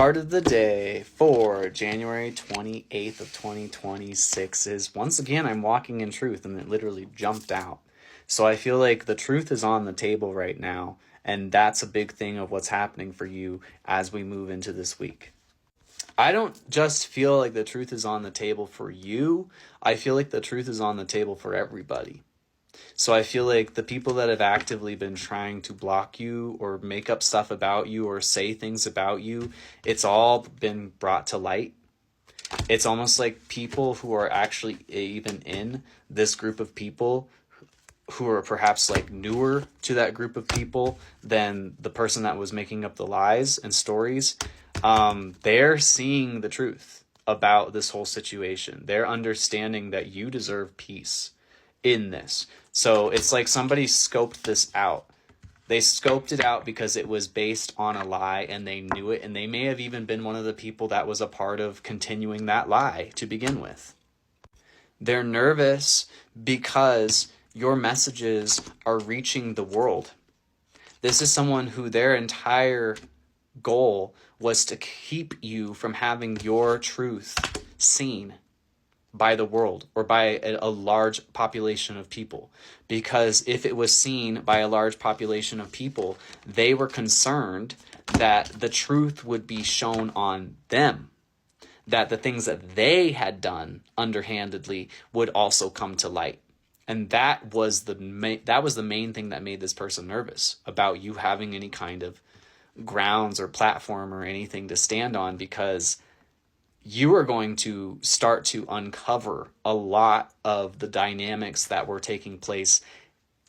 Card of the day for January 28th of 2026 is, once again, I'm walking in truth, and it literally jumped out. So I feel like the truth is on the table right now, and that's a big thing of what's happening for you as we move into this week. I don't just feel like the truth is on the table for you. I feel like the truth is on the table for everybody. So I feel like the people that have actively been trying to block you or make up stuff about you or say things about you, it's all been brought to light. It's almost like people who are actually even in this group of people who are perhaps like newer to that group of people than the person that was making up the lies and stories. They're seeing the truth about this whole situation. They're understanding that you deserve peace in this. So it's like somebody scoped this out. They scoped it out because it was based on a lie and they knew it. And they may have even been one of the people that was a part of continuing that lie to begin with. They're nervous because your messages are reaching the world. This is someone who their entire goal was to keep you from having your truth seen by the world or by a large population of people. Because if it was seen by a large population of people, they were concerned that the truth would be shown on them, that the things that they had done underhandedly would also come to light. And that was the main thing that made this person nervous about you having any kind of grounds or platform or anything to stand on, because you are going to start to uncover a lot of the dynamics that were taking place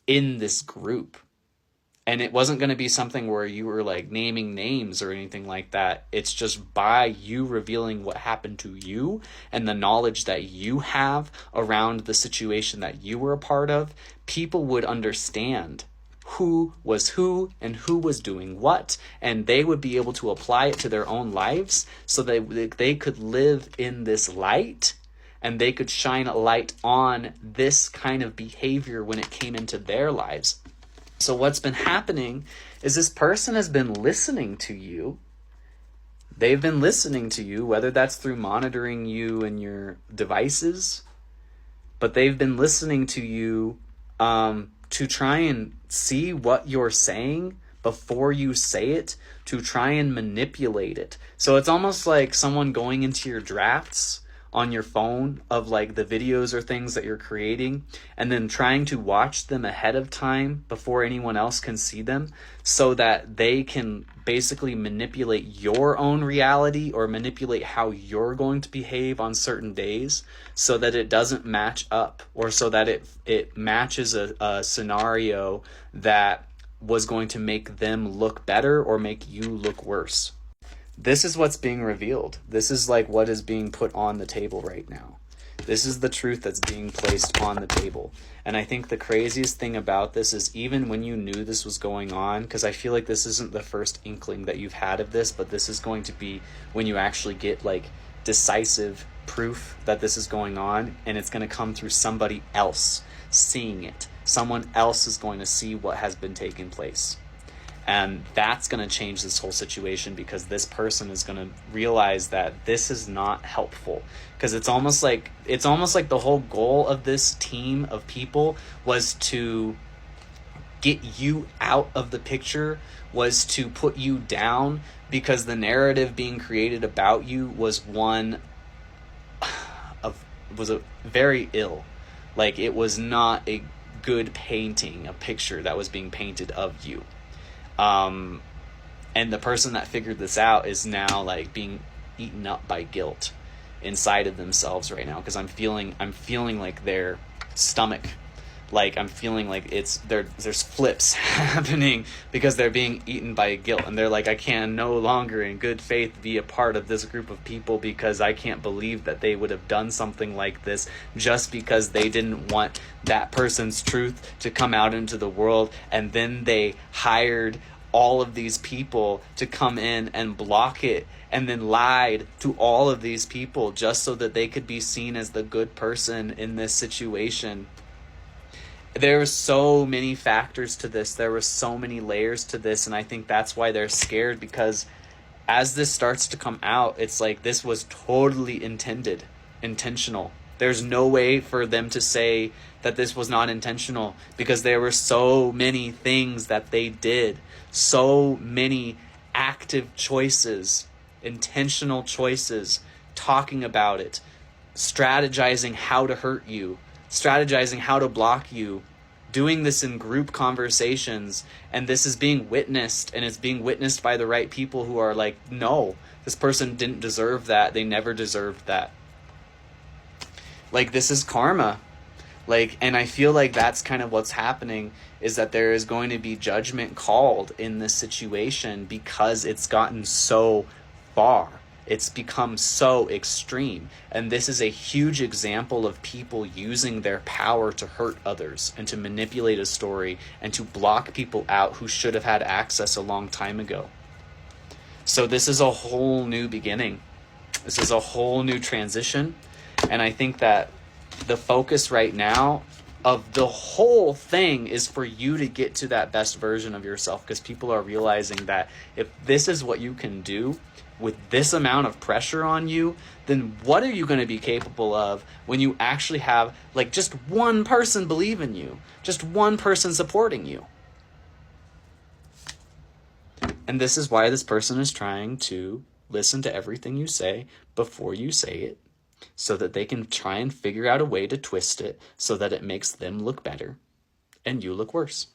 in this group. And it wasn't going to be something where you were like naming names or anything like that. It's just by you revealing what happened to you and the knowledge that you have around the situation that you were a part of, people would understand who was who and who was doing what, and they would be able to apply it to their own lives so that they could live in this light and they could shine a light on this kind of behavior when it came into their lives. So what's been happening is this person has been listening to you. They've been listening to you, whether that's through monitoring you and your devices, but they've been listening to you to try and see what you're saying before you say it, to try and manipulate it. So it's almost like someone going into your drafts on your phone of like the videos or things that you're creating, and then trying to watch them ahead of time before anyone else can see them, so that they can basically manipulate your own reality or manipulate how you're going to behave on certain days so that it doesn't match up, or so that it matches a scenario that was going to make them look better or make you look worse. This is what's being revealed. This is like what is being put on the table right now. This is the truth that's being placed on the table. And I think the craziest thing about this is, even when you knew this was going on, because I feel like this isn't the first inkling that you've had of this, but this is going to be when you actually get like decisive proof that this is going on, and it's going to come through somebody else seeing it. Someone else is going to see what has been taking place. And that's going to change this whole situation, because this person is going to realize that this is not helpful. Because it's almost like the whole goal of this team of people was to get you out of the picture, was to put you down, because the narrative being created about you was a very ill. Like, it was not a good painting, a picture that was being painted of you. And the person that figured this out is now like being eaten up by guilt inside of themselves right now, because I'm feeling like their stomach, like I'm feeling like there's flips happening because they're being eaten by guilt, and they're like, I can no longer in good faith be a part of this group of people, because I can't believe that they would have done something like this just because they didn't want that person's truth to come out into the world, and then they hired all of these people to come in and block it, and then lied to all of these people just so that they could be seen as the good person in this situation. There were so many factors to this. There were so many layers to this, and I think that's why they're scared, because as this starts to come out, it's like this was totally intentional. There's no way for them to say that this was not intentional, because there were so many things that they did, so many active choices, intentional choices, talking about it, strategizing how to hurt you, strategizing how to block you, doing this in group conversations, and this is being witnessed, and it's being witnessed by the right people who are like, no, this person didn't deserve that. They never deserved that. Like, this is karma. Like, and I feel like that's kind of what's happening, is that there is going to be judgment called in this situation because it's gotten so far. It's become so extreme. And this is a huge example of people using their power to hurt others and to manipulate a story and to block people out who should have had access a long time ago. So this is a whole new beginning. This is a whole new transition. And I think that the focus right now of the whole thing is for you to get to that best version of yourself, because people are realizing that if this is what you can do with this amount of pressure on you, then what are you going to be capable of when you actually have like just one person believe in you, just one person supporting you? And this is why this person is trying to listen to everything you say before you say it, so that they can try and figure out a way to twist it so that it makes them look better and you look worse.